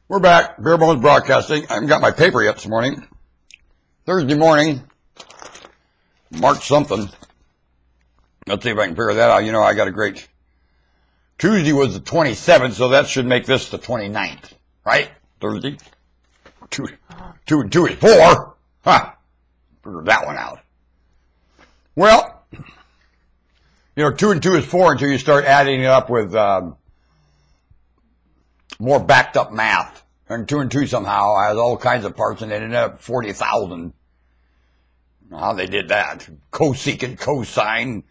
We're back. Bare Bones Broadcasting. I haven't got my paper yet this morning. Thursday morning. March something. Let's see if I can figure that out. You know, I got a great... Tuesday was the 27th, so that should make this the 29th. Right? Thursday. 2 and 2 is 4. Huh. Figure that one out. Well, you know, 2 and 2 is 4 until you start adding it up with more backed up math. And 2 and 2 somehow has all kinds of parts, and it ended up 40,000. How they did that. Cosecant, cosine.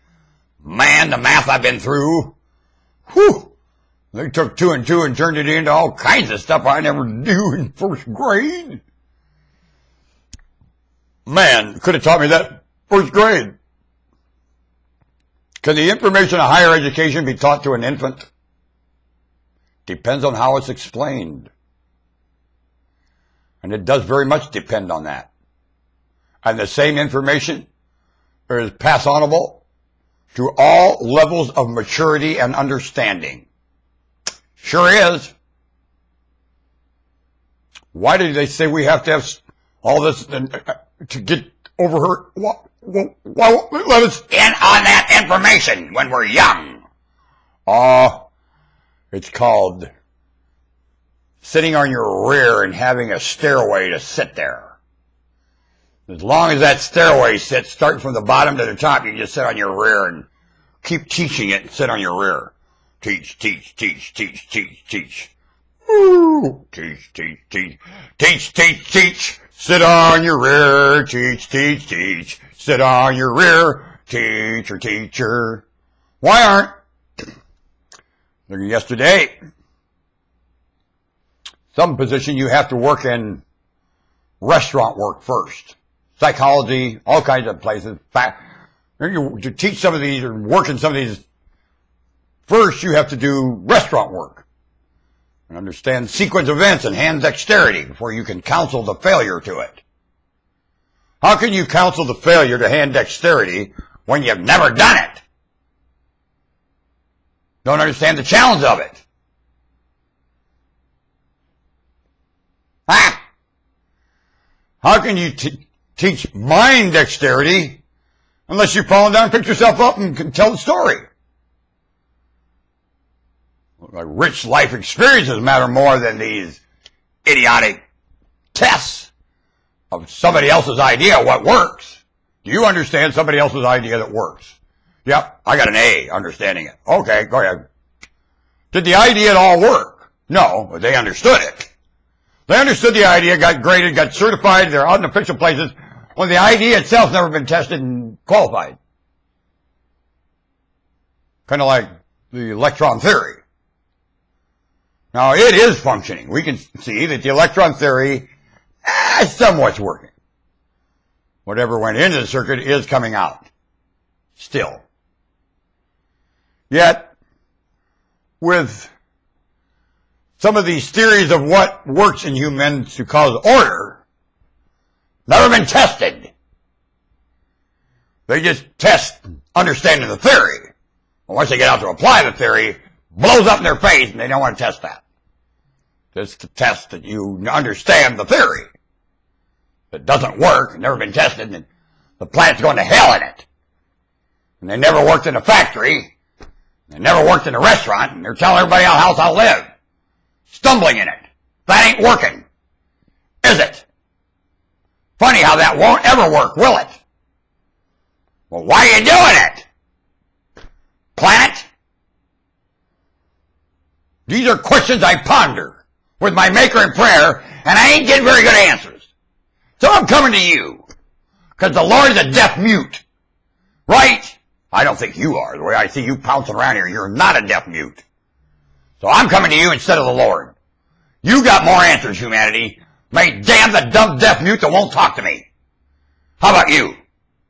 Man, the math I've been through. Whew. They took 2 and 2 and turned it into all kinds of stuff I never knew in first grade. Man, could have taught me that first grade. Can the information of higher education be taught to an infant? Depends on how it's explained. And it does very much depend on that. And the same information is pass-onable to all levels of maturity and understanding. Sure is. Why did they say we have to have all this to get over her? Why won't they let us in on that information when we're young? It's called sitting on your rear and having a stairway to sit there. As long as that stairway sits, starting from the bottom to the top, you just sit on your rear and keep teaching it and sit on your rear. Teach, teach, teach, teach, teach, teach. Woo! Teach, teach, teach, teach, teach, teach. Sit on your rear, teach, teach, teach. Sit on your rear, teacher, teacher. Why aren't? Yesterday, some position you have to work in restaurant work first. Psychology, all kinds of places. To teach some of these or work in some of these, first you have to do restaurant work. And understand sequence events and hand dexterity before you can counsel the failure to it. How can you counsel the failure to hand dexterity when you've never done it? Don't understand the challenge of it. How can you teach mind dexterity unless you've fallen down, picked yourself up, and can tell the story? Like rich life experiences matter more than these idiotic tests of somebody else's idea of what works. Do you understand somebody else's idea that works? Yep, I got an A, understanding it. Okay, go ahead. Did the idea at all work? No, but they understood it. They understood the idea, got graded, got certified, they're out in official places, when the idea itself's never been tested and qualified. Kind of like the electron theory. Now, it is functioning. We can see that the electron theory is somewhat working. Whatever went into the circuit is coming out. Still. Yet, with some of these theories of what works in humans to cause order, never been tested. They just test understanding the theory. But once they get out to apply the theory, blows up in their face, and they don't want to test that. Just to test that you understand the theory. If it doesn't work, never been tested, and the planet's going to hell in it. And they never worked in a factory. They never worked in a restaurant, and they're telling everybody else how to live. Stumbling in it. That ain't working. Is it? Funny how that won't ever work, will it? Well, why are you doing it? Planet? These are questions I ponder with my maker in prayer, and I ain't getting very good answers. So I'm coming to you, because the Lord is a deaf mute. Right? I don't think you are. The way I see you pouncing around here, you're not a deaf mute. So I'm coming to you instead of the Lord. You got more answers, humanity. May damn the dumb deaf mute that won't talk to me. How about you?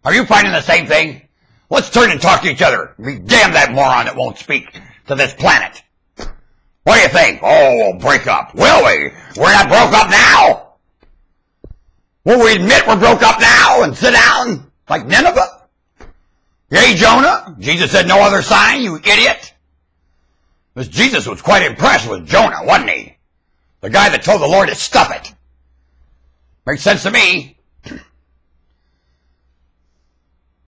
Are you finding the same thing? Let's turn and talk to each other. Be damn that moron that won't speak to this planet. What do you think? Oh, we'll break up. Will we? We're not broke up now. Will we admit we're broke up now and sit down like Nineveh? Yea, Jonah? Jesus said no other sign, you idiot. This Jesus was quite impressed with Jonah, wasn't he? The guy that told the Lord to stuff it. Makes sense to me.